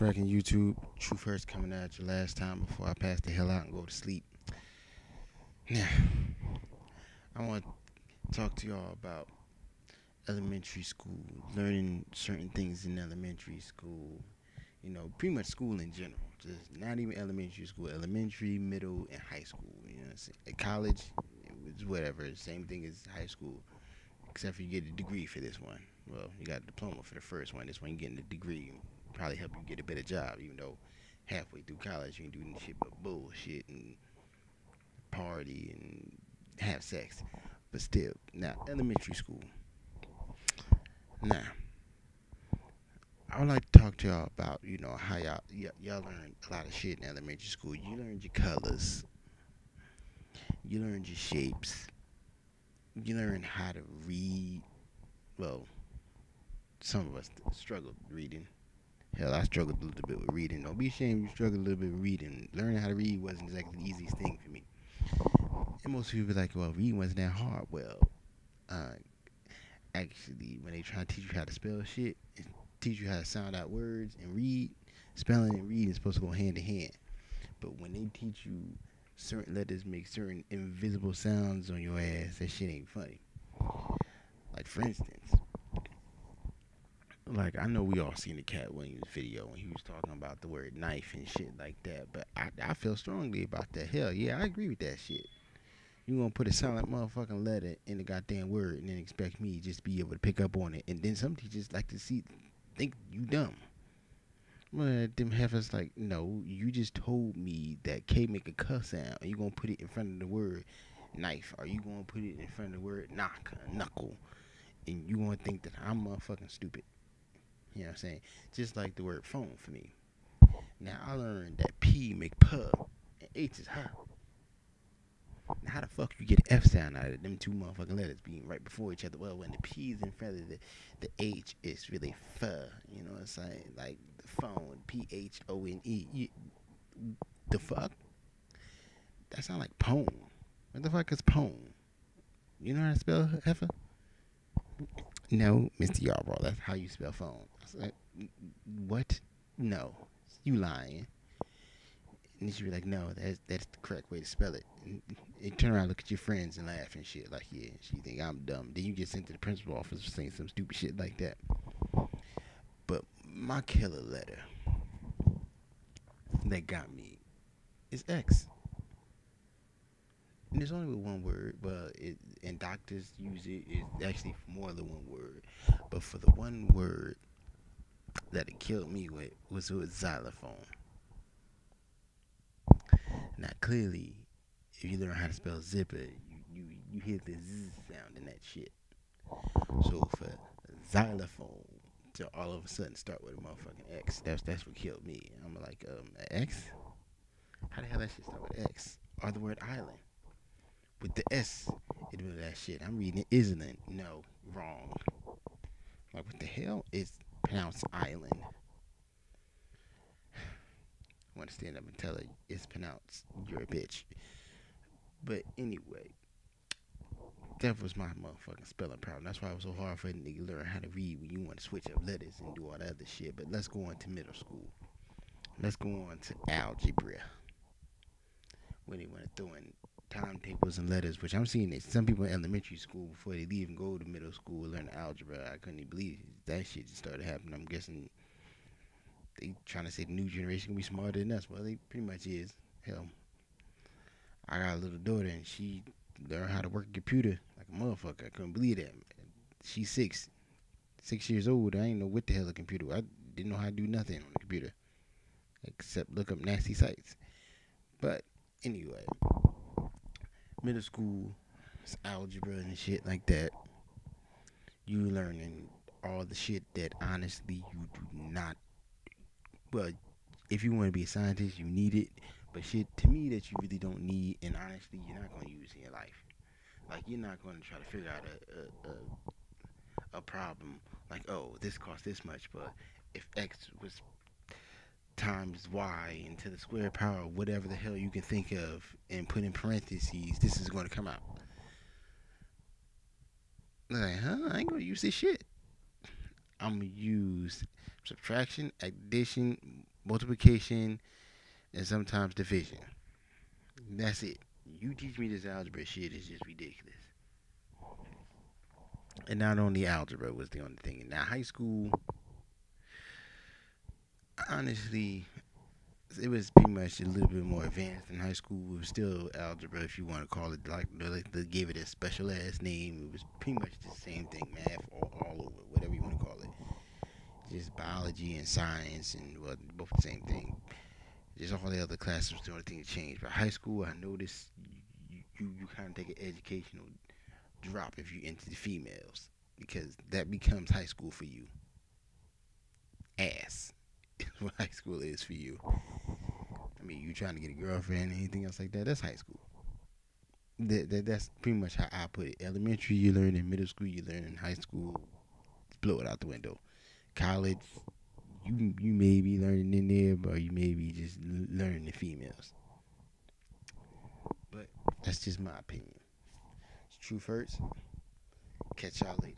cracking YouTube? True First coming at you last time before I pass the hell out and go to sleep. Now, I want to talk to y'all about elementary school, learning certain things in elementary school. Pretty much school in general. Just not even elementary school, elementary, middle, and high school. At college, it's whatever. Same thing as high school, except for you get a degree for this one. Well, you got a diploma for the first one. This one, you getting a degree. Probably help you get a better job, even though halfway through college you ain't doing shit but bullshit and party and have sex. But still, now elementary school. Now, I would like to talk to y'all about how y'all learn a lot of shit in elementary school. You learned your colors, you learned your shapes, you learned how to read. Well, some of us struggled reading. Hell, I struggled a little bit with reading. Don't be ashamed you struggled a little bit with reading. Learning how to read wasn't exactly the easiest thing for me. And most people be like, well, reading wasn't that hard. Well, actually, when they try to teach you how to spell shit, and teach you how to sound out words and read, spelling and reading is supposed to go hand in hand. But when they teach you certain letters make certain invisible sounds on your ass, that shit ain't funny. Like, for instance, like, I know we all seen the Cat Williams video when he was talking about the word knife and shit like that, but I feel strongly about that. Hell yeah, I agree with that shit. You gonna put a silent motherfucking letter in the goddamn word and then expect me just to be able to pick up on it, and then some teachers like to think you dumb. Well, them heifers like, no, you just told me that K make a cuss sound, and you gonna put it in front of the word knife, or you gonna put it in front of the word knuckle, and you gonna think that I'm motherfucking stupid. You know what I'm saying? Just like the word phone for me. Now I learned that P make puh and H is huh. Now how the fuck you get an F sound out of them two motherfucking letters being right before each other? Well, when the P is in front of the H, it's really fuh. You know what I'm saying? Like the phone, PHONE. The fuck? That sound like pone. What the fuck is pone? You know how to spell heifer? No, Mr. Yarbrough, that's how you spell phone. I was like, what? No, you lying. And she'd be like, no, that's the correct way to spell it. And turn around, look at your friends and laugh and shit. Like, yeah, she think I'm dumb. Then you get sent to the principal office for saying some stupid shit like that. But my killer letter that got me is X. And it's only with one word, but and doctors use it. It's actually more than one word. But for the one word that it killed me with was with xylophone. Now, clearly, if you learn how to spell zipper, you hear the z sound in that shit. So for xylophone to all of a sudden start with a motherfucking X, that's what killed me. I'm like, X? How the hell that shit start with X? Or the word island with the S in the middle of that shit. I'm reading it island. No, wrong. Like, what the hell? It's pronounced island. I want to stand up and tell her it's pronounced you're a bitch. But anyway, that was my motherfucking spelling problem. That's why it was so hard for a nigga to learn how to read when you want to switch up letters and do all that other shit. But let's go on to middle school. Let's go on to algebra. When they want to throw in timetables and letters, which I'm seeing that some people in elementary school before they leave and go to middle school learn algebra. I couldn't even believe that shit just started happening. I'm guessing they trying to say the new generation can be smarter than us. Well, they pretty much is. Hell, I got a little daughter and she learned how to work a computer like a motherfucker. I couldn't believe that. She's 6 years old. I ain't know what the hell a computer was. I didn't know how to do nothing on the computer except look up nasty sites. But anyway, middle school, it's algebra and shit like that. You learning all the shit that honestly you do not. Well, if you want to be a scientist, you need it. But shit, to me, that you really don't need, and honestly, you're not going to use in your life. Like, you're not going to try to figure out a problem like, oh, this costs this much, but if X was times Y into the square power, whatever the hell you can think of, and put in parentheses, this is going to come out. Like, I ain't going to use this shit. I'm going to use subtraction, addition, multiplication, and sometimes division. That's it. You teach me this algebra shit is just ridiculous. And not only algebra was the only thing. Now high school, honestly, it was pretty much a little bit more advanced than high school. It was still algebra, if you want to call it. Like they gave it a special ass name. It was pretty much the same thing, math all over, whatever you want to call it. Just biology and science, and well, both the same thing. Just all the other classes was the only thing that changed. But high school, I noticed you kind of take an educational drop if you into the females because that becomes high school for you. Ass is what high school is for you. I mean, you trying to get a girlfriend, anything else like that, that's high school. That's pretty much how I put it. Elementary, you learn in middle school, you learn in high school, blow it out the window. College, you may be learning in there, but you may be just learning the females. But that's just my opinion. It's true first. Catch y'all later.